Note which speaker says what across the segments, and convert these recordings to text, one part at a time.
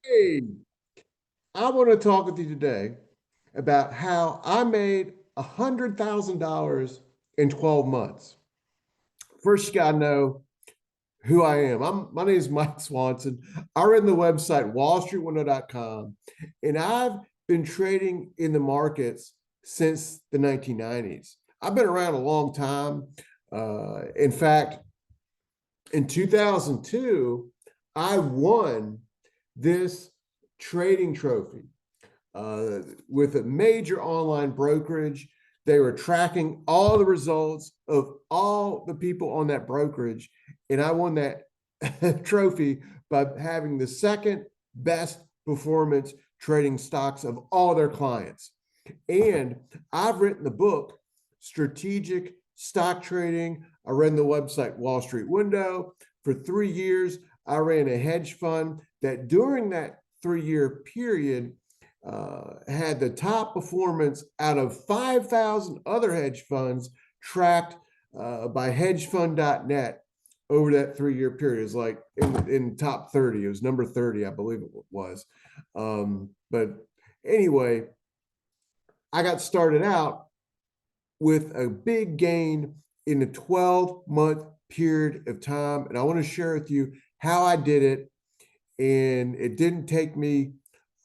Speaker 1: Hey, I want to talk with you today about how I made $100,000 in 12 months. First, you got to know who I am. My name is Mike Swanson. I run the website WallStreetWindow.com, and I've been trading in the markets since the 1990s. I've been around a long time. In fact, in 2002, I won this trading trophy with a major online brokerage. They were tracking all the results of all the people on that brokerage. And I won that trophy by having the second best performance trading stocks of all their clients. And I've written the book, Strategic Stock Trading. I ran the website Wall Street Window. For 3 years, I ran a hedge fund that during that 3 year period had the top performance out of 5,000 other hedge funds tracked by hedgefund.net over that 3 year period. It's like in top 30. It was number 30, I believe it was. But anyway, I got started out with a big gain in a 12-month period of time. And I want to share with you how I did it. And it didn't take me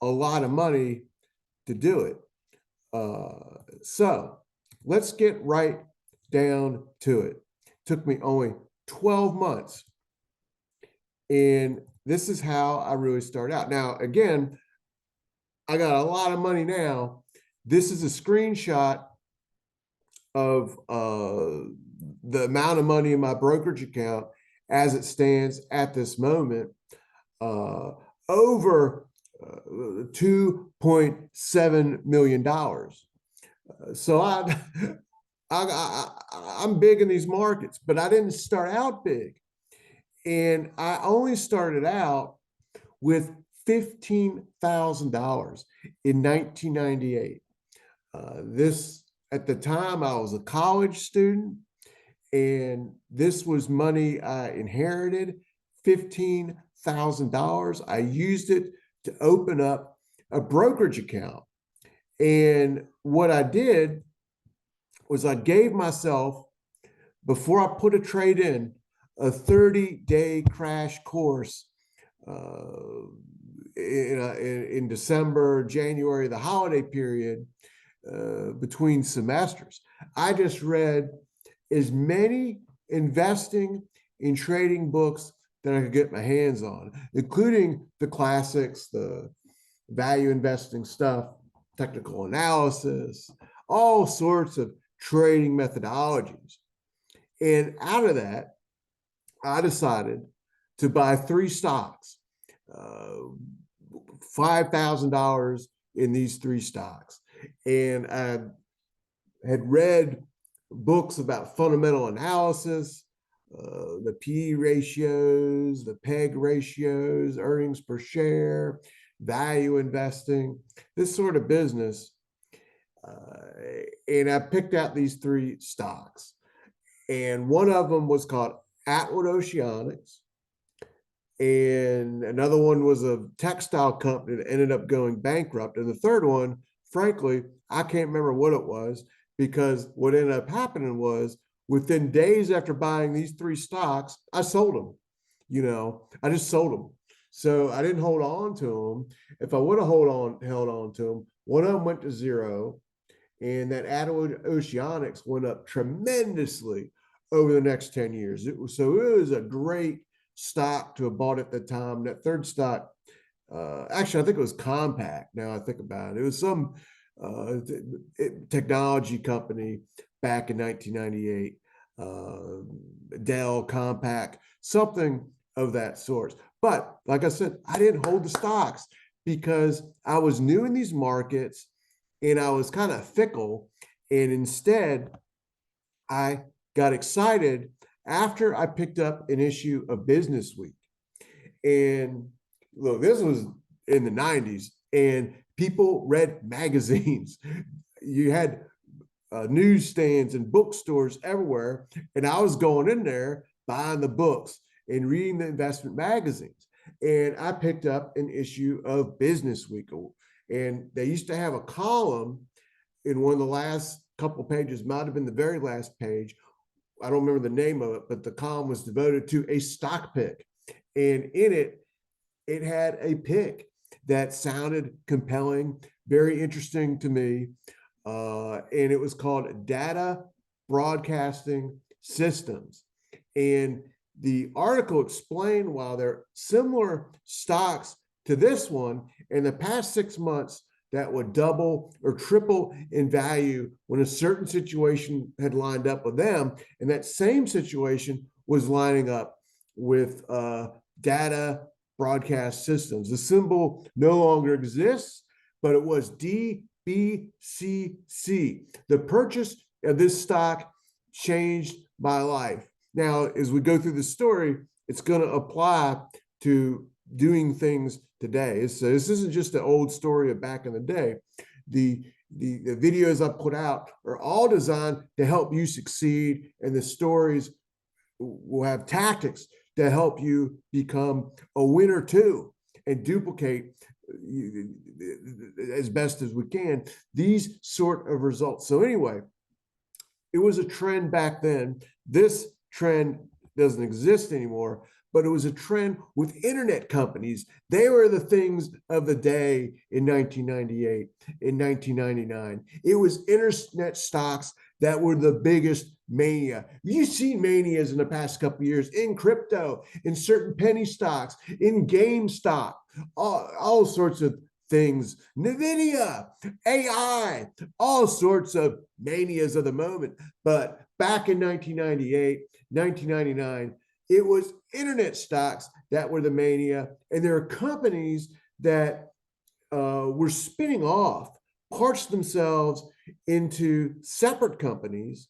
Speaker 1: a lot of money to do it. So let's get right down to it. It took me only 12 months. And this is how I really started out. Now, again, I got a lot of money now. This is a screenshot of the amount of money in my brokerage account as it stands at this moment, over $2.7 million. So I'm big in these markets, but I didn't start out big. And I only started out with $15,000 in 1998. This, at the time, I was a college student, and this was money I inherited, $15,000. I used it to open up a brokerage account. And what I did was I gave myself, before I put a trade in, a 30-day crash course in December, January, the holiday period, between semesters. I just read as many investing and trading books that I could get my hands on, including the classics, the value investing stuff, technical analysis, all sorts of trading methodologies. And out of that, I decided to buy 3 stocks, $5,000 in these 3 stocks. And I had read books about fundamental analysis, the PE ratios, the PEG ratios, earnings per share, value investing, this sort of business. And I picked out these 3 stocks. And one of them was called Atwood Oceanics. And another one was a textile company that ended up going bankrupt. And the third one, frankly, I can't remember what it was, because what ended up happening was within days after buying these 3 stocks, I sold them. I just sold them. So I didn't hold on to them. If I would have held on to them, one of them went to zero, and that Atwood Oceanics went up tremendously over the next 10 years. It was a great stock to have bought at the time. That third stock, actually, I think it was Compaq. Now I think about it, it was some technology company back in 1998, Dell, Compaq, something of that sort. But like I said, I didn't hold the stocks because I was new in these markets and I was kind of fickle. And instead, I got excited after I picked up an issue of Business Week. And look, this was in the 90s, and people read magazines. You had newsstands and bookstores everywhere, and I was going in there buying the books and reading the investment magazines. and I picked up an issue of Business Week. And they used to have a column in one of the last couple pages, might have been the very last page. I don't remember the name of it, but the column was devoted to a stock pick. And in it, it had a pick that sounded compelling, very interesting to me. And it was called Data Broadcasting Systems. And the article explained while there are similar stocks to this one in the past 6 months that would double or triple in value when a certain situation had lined up with them. And that same situation was lining up with Data Broadcast Systems. The symbol no longer exists, but it was DBCC. The purchase of this stock changed my life. Now, as we go through the story, it's going to apply to doing things today. So this isn't just an old story of back in the day. The videos I put out are all designed to help you succeed, and the stories will have tactics to help you become a winner too, and duplicate as best as we can these sort of results. So anyway, it was a trend back then. This trend doesn't exist anymore, but it was a trend with internet companies. They were the things of the day in 1998, in 1999. It was internet stocks that were the biggest mania. You've seen manias in the past couple of years in crypto, in certain penny stocks, in GameStop, all sorts of things, NVIDIA, AI, all sorts of manias of the moment. But back in 1998, 1999, it was internet stocks that were the mania, and there are companies that were spinning off parts of themselves into separate companies,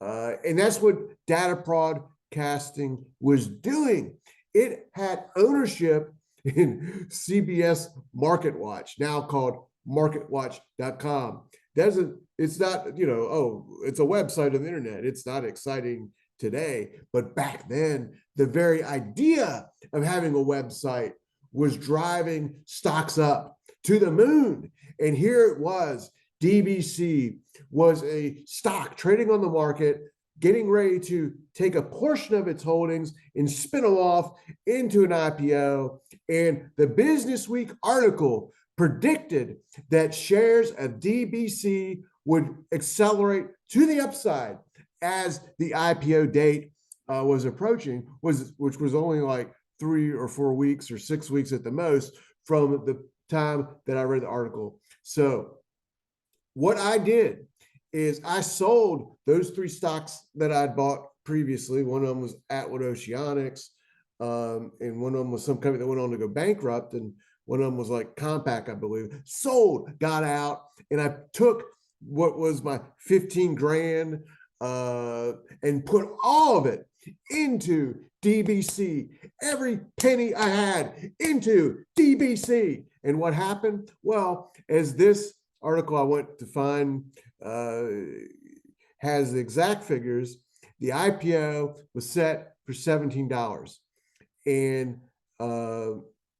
Speaker 1: and that's what data broadcasting was doing. It had ownership in CBS MarketWatch, now called MarketWatch.com. It's not, it's a website on the internet. It's not exciting today, but back then, the very idea of having a website was driving stocks up to the moon. And here it was, DBC was a stock trading on the market, getting ready to take a portion of its holdings and spin them off into an IPO. And the Business Week article predicted that shares of DBC would accelerate to the upside as the IPO date was approaching, which was only like 3 or 4 weeks or 6 weeks at the most from the time that I read the article. So what I did is I sold those 3 stocks that I'd bought previously. One of them was Atwood Oceanics, and one of them was some company that went on to go bankrupt, and one of them was like Compaq, I believe. Sold, got out, and I took what was my 15 grand and put all of it into DBC. Every penny I had into DBC. And what happened? Well, as this article I went to find has the exact figures, the IPO was set for $17. And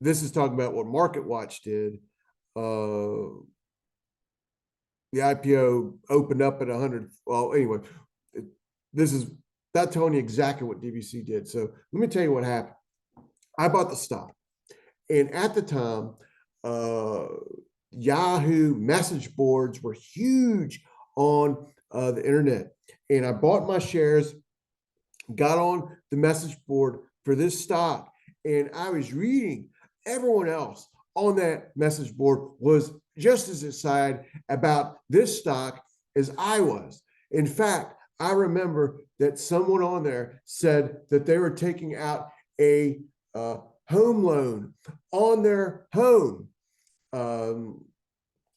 Speaker 1: this is talking about what MarketWatch did. The IPO opened up at 100. Well, anyway, this is not telling you exactly what DBC did. So let me tell you what happened. I bought the stock. And at the time, Yahoo message boards were huge on the internet. And I bought my shares, got on the message board for this stock, and I was reading everyone else on that message board was just as excited about this stock as I was. In fact, I remember that someone on there said that they were taking out a home loan on their home,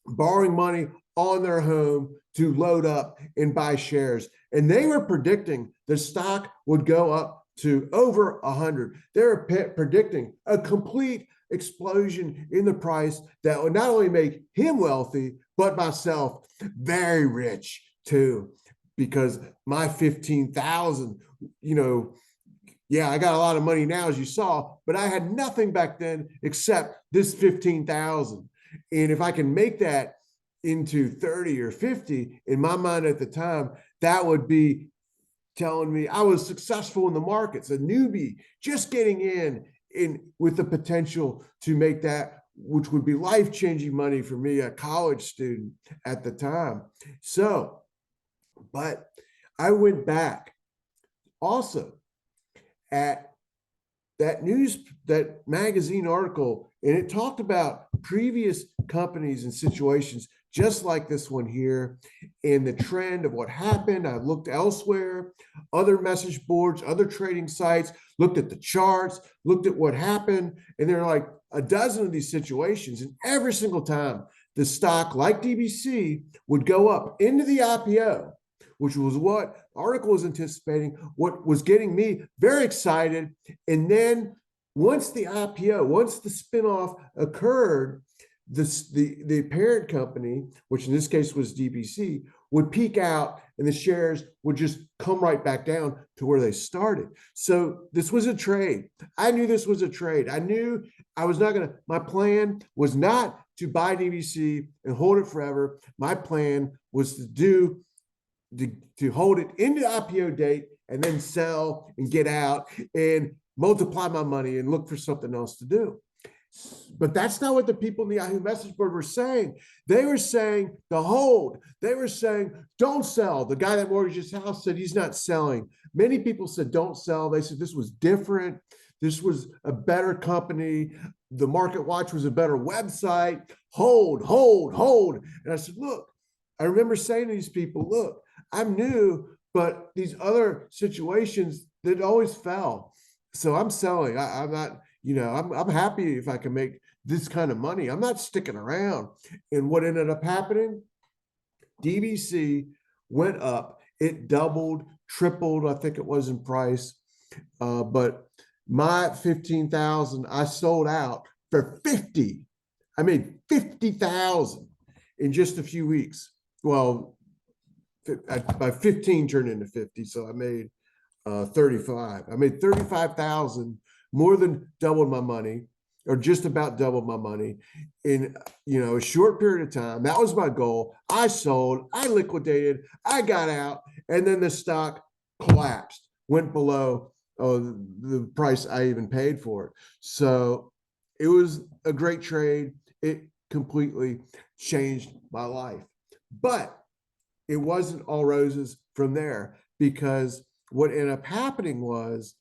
Speaker 1: borrowing money on their home to load up and buy shares. And they were predicting the stock would go up to over 100. They were predicting a complete explosion in the price that would not only make him wealthy, but myself very rich too, because my 15,000, Yeah, I got a lot of money now, as you saw, but I had nothing back then except this 15,000. And if I can make that into 30 or 50, in my mind at the time, that would be telling me I was successful in the markets, a newbie just getting in with the potential to make that, which would be life-changing money for me, a college student at the time. So, but I went back also at that magazine article, and it talked about previous companies and situations just like this one here, and the trend of what happened. I looked elsewhere, other message boards, other trading sites, looked at the charts, looked at what happened, and there are like a dozen of these situations, and every single time the stock, like DBC, would go up into the IPO, which was what the article was anticipating, what was getting me very excited. And then once the IPO, once the spinoff occurred, the parent company, which in this case was DBC, would peak out and the shares would just come right back down to where they started. So this was a trade. I knew this was a trade. I knew I was not going to, my plan was not to buy DBC and hold it forever. My plan was to hold it into the IPO date and then sell and get out and multiply my money and look for something else to do. But that's not what the people in the Yahoo message board were saying. They were saying to hold. They were saying, don't sell. The guy that mortgaged his house said he's not selling. Many people said, don't sell. They said this was different. This was a better company. The Market Watch was a better website. Hold, hold, hold. And I said, look, I remember saying to these people, look, I'm new, but these other situations that always fell. So I'm selling. I'm not, I'm happy if I can make this kind of money. I'm not sticking around. And what ended up happening, DBC went up. It doubled, tripled, I think it was in price. But my 15,000, I sold out for 50. I made 50,000 in just a few weeks. Well, by 15 turned into 50, so I made 35. I made 35,000, more than doubled my money, or just about doubled my money in a short period of time. That was my goal. I sold, I liquidated, I got out, and then the stock collapsed, went below the price I even paid for it. So it was a great trade. It completely changed my life. But it wasn't all roses from there, because what ended up happening was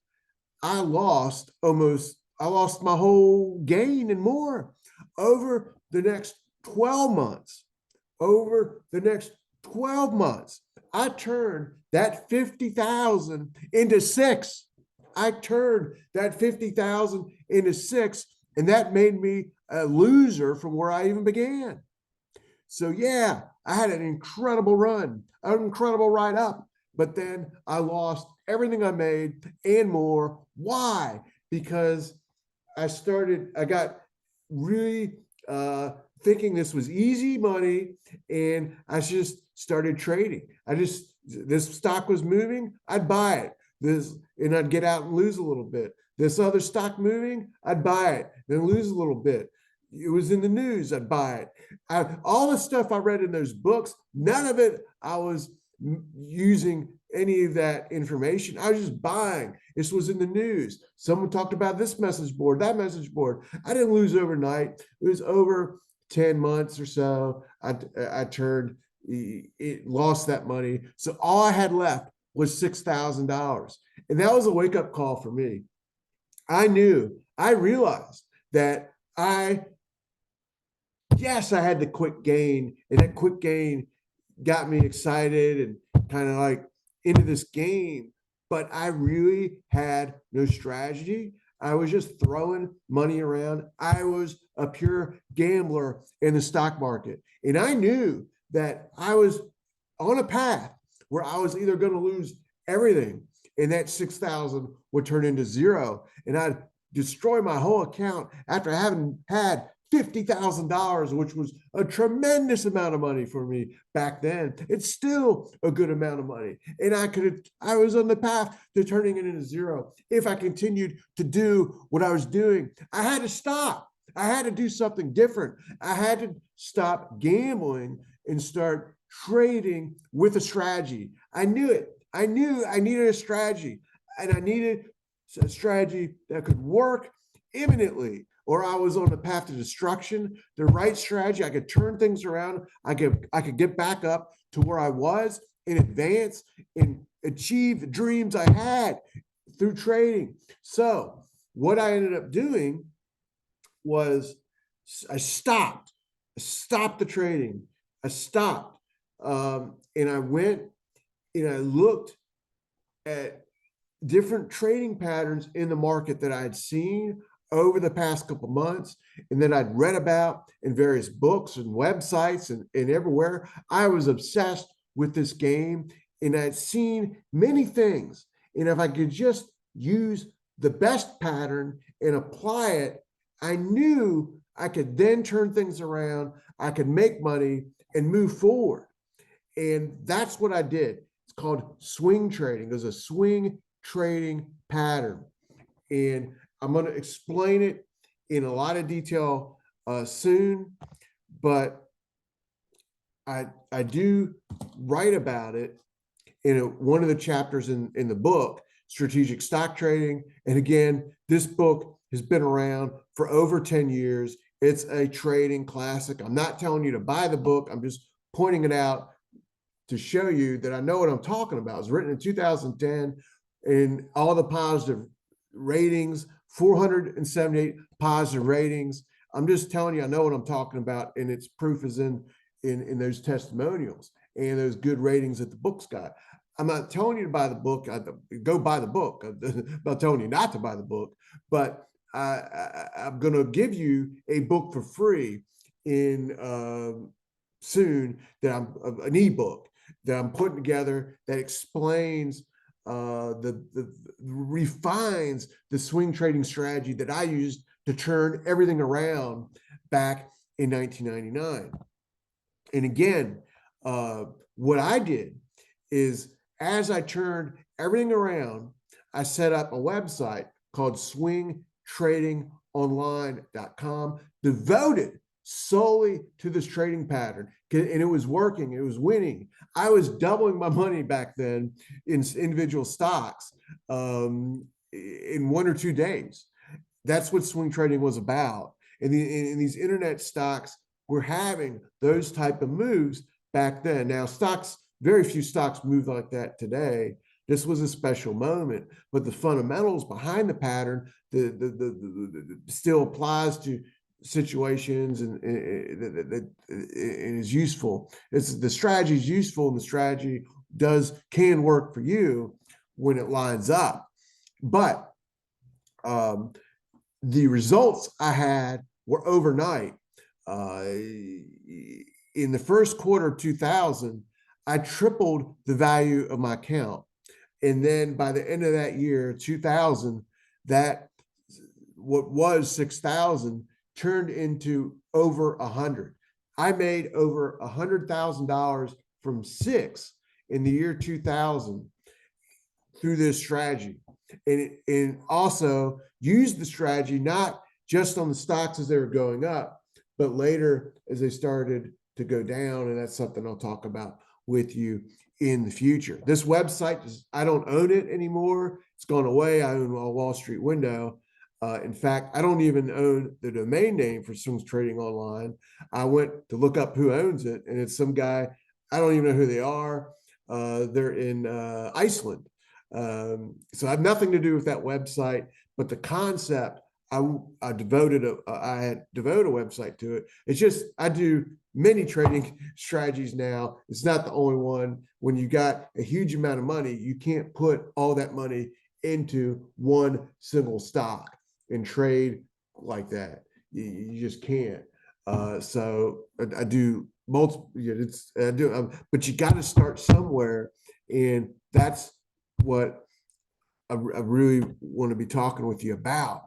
Speaker 1: I lost my whole gain and more over the next 12 months. Over the next 12 months, I turned that 50,000 into 6. I turned that 50,000 into 6, and that made me a loser from where I even began. So yeah, I had an incredible run, an incredible ride up, but then I lost everything I made and more. Why? Because I got really thinking this was easy money, and I just started trading. This stock was moving, I'd buy it. And I'd get out and lose a little bit. This other stock moving, I'd buy it, then lose a little bit. It was in the news, I'd buy it. All the stuff I read in those books, none of it I was using any of that information. I was just buying. This was in the news. Someone talked about this message board, that message board. I didn't lose overnight. It was over 10 months or so. I lost that money. So all I had left was $6,000. And that was a wake-up call for me. I realized that yes, I had the quick gain, and that quick gain got me excited and kind of like into this game, but I really had no strategy. I was just throwing money around. I was a pure gambler in the stock market. And I knew that I was on a path where I was either going to lose everything and that 6,000 would turn into zero, and I'd destroy my whole account after having had $50,000, which was a tremendous amount of money for me back then. It's still a good amount of money. And I was on the path to turning it into zero. If I continued to do what I was doing, I had to stop. I had to do something different. I had to stop gambling and start trading with a strategy. I knew it. I knew I needed a strategy, and I needed a strategy that could work imminently, or I was on the path to destruction. The right strategy, I could turn things around. I could get back up to where I was in advance and achieve the dreams I had through trading. So what I ended up doing was I stopped the trading. I stopped, and I went and I looked at different trading patterns in the market that I had seen over the past couple months, and that I'd read about in various books and websites and everywhere. I was obsessed with this game, and I'd seen many things. And if I could just use the best pattern and apply it, I knew I could then turn things around. I could make money and move forward. And that's what I did. It's called swing trading. There's a swing trading pattern. And I'm going to explain it in a lot of detail soon, but I do write about it in one of the chapters in the book, Strategic Stock Trading. And again, this book has been around for over 10 years. It's a trading classic. I'm not telling you to buy the book. I'm just pointing it out to show you that I know what I'm talking about. It was written in 2010, and all the positive ratings, 478 positive ratings. I'm just telling you, I know what I'm talking about, and its proof is in those testimonials and those good ratings that the book's got. I'm not telling you to buy the book. Go buy the book. I'm not telling you not to buy the book, but I'm going to give you a book for free in soon, that I'm an ebook that I'm putting together that explains refines the swing trading strategy that I used to turn everything around back in 1999. And again, what I did is, as I turned everything around, I set up a website called swingtradingonline.com, devoted solely to this trading pattern. And it was working. It was winning. I was doubling my money back then in individual stocks in 1 or 2 days. That's what swing trading was about. And these internet stocks were having those type of moves back then. Now, very few stocks move like that today. This was a special moment, but the fundamentals behind the pattern still applies to situations, and that is useful. The strategy is useful, and the strategy can work for you when it lines up. But the results I had were overnight. In the first quarter of 2000, I tripled the value of my account. And then by the end of that year, 2000, that what was 6,000 turned into over 100. I made over $100,000 from 6 in the year 2000 through this strategy. And also used the strategy not just on the stocks as they were going up, but later as they started to go down. And that's something I'll talk about with you in the future. This website, I don't own it anymore. It's gone away. I own WallStreetWindow. In fact, I don't even own the domain name for Swings Trading Online. I went to look up who owns it, and it's some guy, I don't even know who they are. They're in Iceland. So I have nothing to do with that website, but the concept, I had devoted a website to it. It's just, I do many trading strategies now. It's not the only one. When you got a huge amount of money, you can't put all that money into one single stock and trade like that. You just can't. So I do multiple. But you got to start somewhere, and that's what I really want to be talking with you about.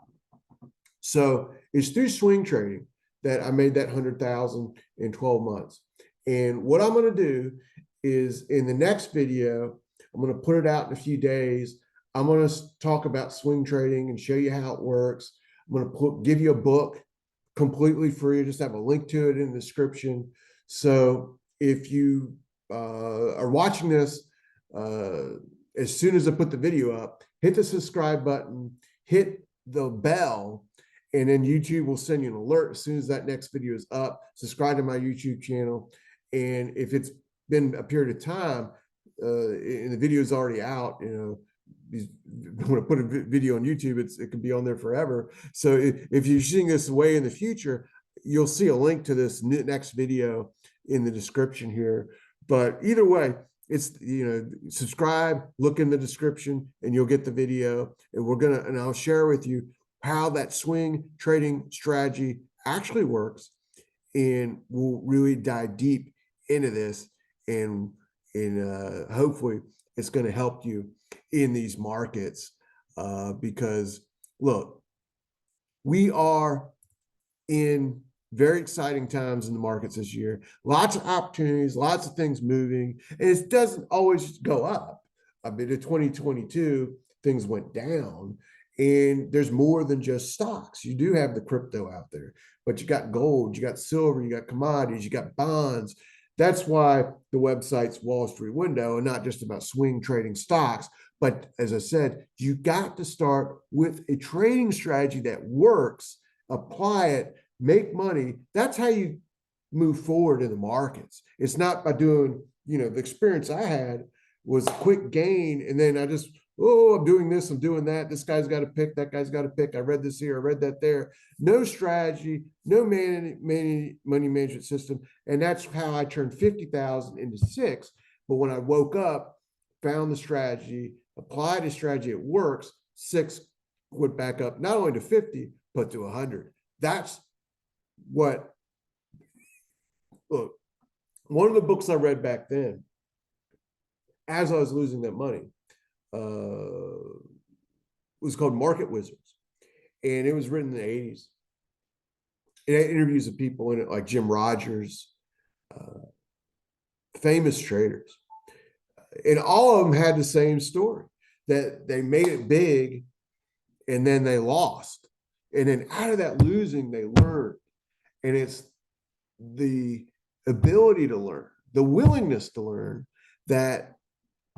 Speaker 1: So it's through swing trading that I made that 100,000 in 12 months. And what I'm going to do is in the next video, I'm going to put it out in a few days. I'm going to talk about swing trading and show you how it works. I'm going to give you a book completely free. Just have a link to it in the description. So if you are watching this, as soon as I put the video up, hit the subscribe button, hit the bell, and then YouTube will send you an alert as soon as that next video is up. Subscribe to my YouTube channel. And if it's been a period of time and the video is already out, you know, when I put a video on YouTube, it can be on there forever. So if you're seeing this way in the future, you'll see a link to this next video in the description here. But either way, it's, you know, subscribe, look in the description, and you'll get the video. And I'll share with you how that swing trading strategy actually works. And we'll really dive deep into this, and hopefully it's going to help you in these markets, because look, we are in very exciting times in the markets this year. Lots of opportunities, lots of things moving, and it doesn't always go up. I mean, in 2022, things went down, and there's more than just stocks. You do have the crypto out there, but you got gold, you got silver, you got commodities, you got bonds. That's why the website's Wall Street Window, and not just about swing trading stocks. But as I said, you got to start with a trading strategy that works, apply it, make money. That's how you move forward in the markets. It's not by doing, you know, the experience I had was quick gain, and then I just, oh, I'm doing this, I'm doing that. This guy's got to pick, that guy's got to pick. I read this here, I read that there. No strategy, no money management system. And that's how I turned 50,000 into 6. But when I woke up, found the strategy, applied a strategy, it works, 6 went back up not only to 50, but to 100. That's what, look, one of the books I read back then, as I was losing that money, was called Market Wizards, and it was written in the 80s. It had interviews of people in it like Jim Rogers, famous traders, and all of them had the same story, that they made it big and then they lost, and then out of that losing they learned. And it's the ability to learn, the willingness to learn, that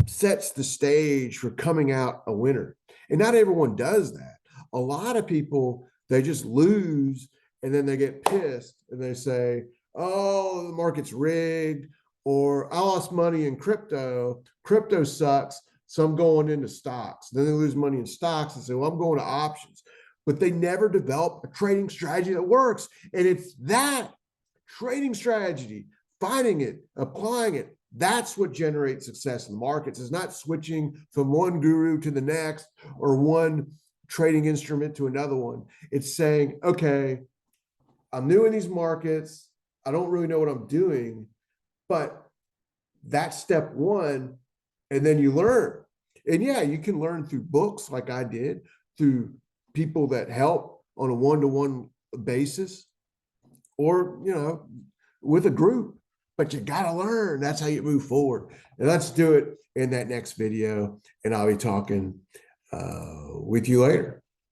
Speaker 1: sets the stage for coming out a winner. And not everyone does that. A lot of people, they just lose and then they get pissed and they say, oh, the market's rigged, or I lost money in crypto. Crypto sucks, so I'm going into stocks. Then they lose money in stocks and say, well, I'm going to options. But they never develop a trading strategy that works. And it's that trading strategy, finding it, applying it, that's what generates success in the markets. It's not switching from one guru to the next or one trading instrument to another one. It's saying, okay, I'm new in these markets. I don't really know what I'm doing, but that's step one. And then you learn. And yeah, you can learn through books like I did, through people that help on a one-to-one basis, or, you know, with a group. But you got to learn. That's how you move forward. And let's do it in that next video. And I'll be talking with you later.